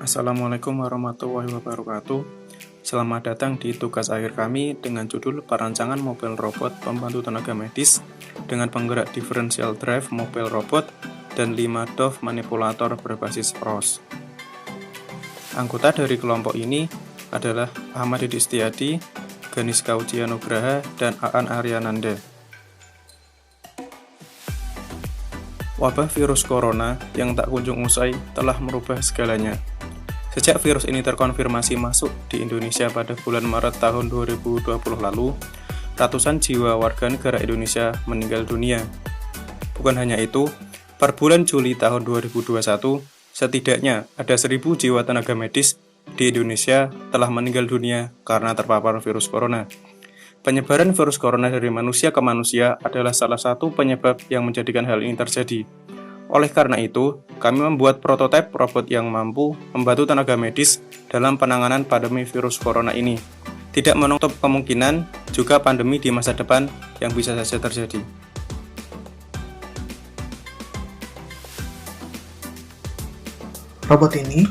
Assalamualaikum warahmatullahi wabarakatuh. Selamat datang di tugas akhir kami dengan judul Perancangan Mobil Robot Pembantu Tenaga Medis dengan penggerak Differential Drive Mobil Robot dan 5 DOF manipulator berbasis ROS. Anggota dari kelompok ini adalah Ahmad Didi Setiadi, Ganis Kaudia Nugraha, dan Aan Aryananda. Wabah virus corona yang tak kunjung usai telah merubah segalanya. Sejak virus ini terkonfirmasi masuk di Indonesia pada bulan Maret tahun 2020 lalu, ratusan jiwa warga negara Indonesia meninggal dunia. Bukan hanya itu, per bulan Juli tahun 2021, setidaknya ada 1.000 jiwa tenaga medis di Indonesia telah meninggal dunia karena terpapar virus corona. Penyebaran virus corona dari manusia ke manusia adalah salah satu penyebab yang menjadikan hal ini terjadi. Oleh karena itu, kami membuat prototipe robot yang mampu membantu tenaga medis dalam penanganan pandemi virus corona ini. Tidak menutup kemungkinan juga pandemi di masa depan yang bisa saja terjadi. Robot ini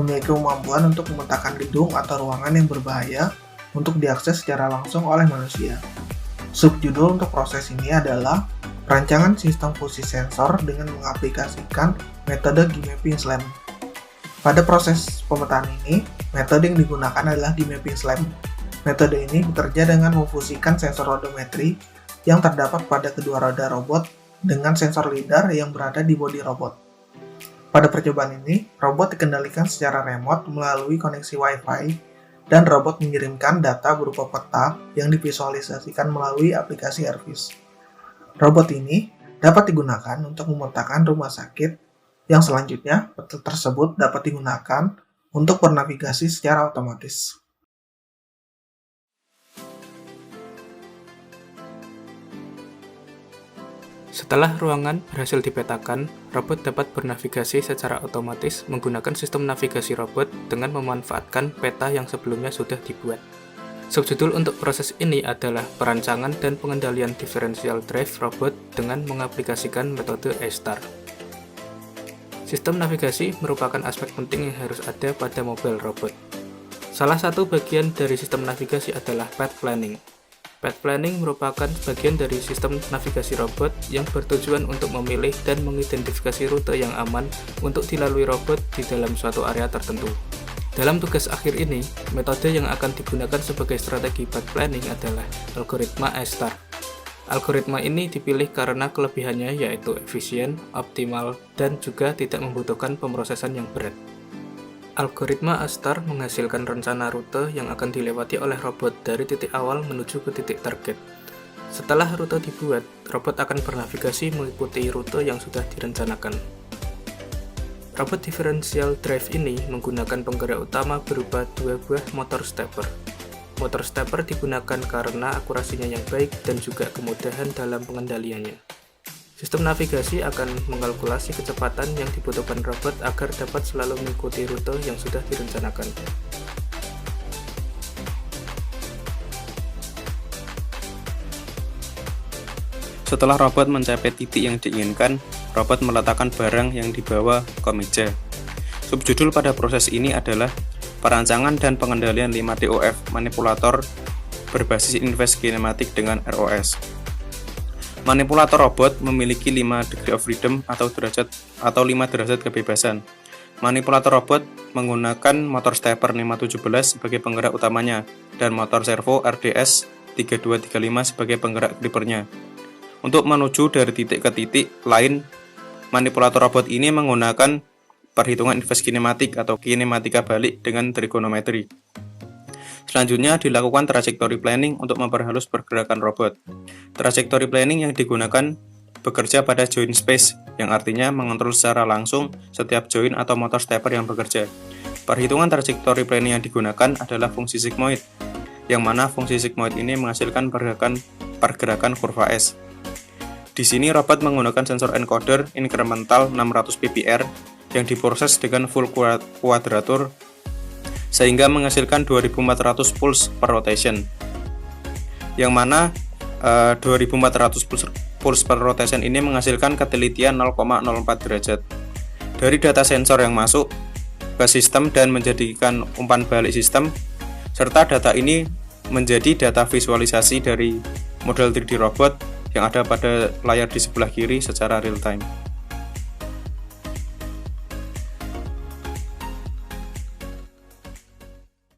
memiliki kemampuan untuk memetakan gedung atau ruangan yang berbahaya untuk diakses secara langsung oleh manusia. Subjudul untuk proses ini adalah Perancangan Sistem Fusi Sensor dengan mengaplikasikan metode G-Mapping SLAM. Pada proses pemetaan ini, metode yang digunakan adalah G-Mapping SLAM. Metode ini bekerja dengan memfusikan sensor odometri yang terdapat pada kedua roda robot dengan sensor lidar yang berada di bodi robot. Pada percobaan ini, robot dikendalikan secara remote melalui koneksi Wi-Fi dan robot mengirimkan data berupa peta yang divisualisasikan melalui aplikasi Airvis. Robot ini dapat digunakan untuk memetakan rumah sakit yang selanjutnya peta tersebut dapat digunakan untuk bernavigasi secara otomatis. Setelah ruangan berhasil dipetakan, robot dapat bernavigasi secara otomatis menggunakan sistem navigasi robot dengan memanfaatkan peta yang sebelumnya sudah dibuat. Subjudul untuk proses ini adalah perancangan dan pengendalian differential drive robot dengan mengaplikasikan metode A-STAR. Sistem navigasi merupakan aspek penting yang harus ada pada mobil robot. Salah satu bagian dari sistem navigasi adalah path planning. Path planning merupakan bagian dari sistem navigasi robot yang bertujuan untuk memilih dan mengidentifikasi rute yang aman untuk dilalui robot di dalam suatu area tertentu. Dalam tugas akhir ini, metode yang akan digunakan sebagai strategi path planning adalah algoritma A-STAR. Algoritma ini dipilih karena kelebihannya yaitu efisien, optimal, dan juga tidak membutuhkan pemrosesan yang berat. Algoritma A-STAR menghasilkan rencana rute yang akan dilewati oleh robot dari titik awal menuju ke titik target. Setelah rute dibuat, robot akan bernavigasi mengikuti rute yang sudah direncanakan. Robot differential drive ini menggunakan penggerak utama berupa 2 buah motor stepper. Motor stepper digunakan karena akurasinya yang baik dan juga kemudahan dalam pengendaliannya. Sistem navigasi akan mengkalkulasi kecepatan yang dibutuhkan robot agar dapat selalu mengikuti rute yang sudah direncanakan. Setelah robot mencapai titik yang diinginkan, robot meletakkan barang yang dibawa ke meja. Subjudul pada proses ini adalah Perancangan dan Pengendalian 5 DOF manipulator berbasis inverse kinematik dengan ROS. Manipulator robot memiliki 5 degree of freedom atau 5 derajat kebebasan. Manipulator robot menggunakan motor stepper 517 sebagai penggerak utamanya dan motor servo RDS 3235 sebagai penggerak grippernya. Untuk menuju dari titik ke titik lain, manipulator robot ini menggunakan perhitungan inverse kinematik atau kinematika balik dengan trigonometri. Selanjutnya dilakukan trajectory planning untuk memperhalus pergerakan robot. Trajectory planning yang digunakan bekerja pada joint space, yang artinya mengontrol secara langsung setiap joint atau motor stepper yang bekerja. Perhitungan trajectory planning yang digunakan adalah fungsi sigmoid, yang mana fungsi sigmoid ini menghasilkan pergerakan kurva S. Di sini robot menggunakan sensor encoder incremental 600 ppr yang diproses dengan full kuadratur sehingga menghasilkan 2400 pulse per rotation. Yang mana 2400 pulse per rotation ini menghasilkan ketelitian 0,04 derajat. Dari data sensor yang masuk, ke sistem dan menjadikan umpan balik sistem, serta data ini menjadi data visualisasi dari model 3D robot yang ada pada layar di sebelah kiri secara real time.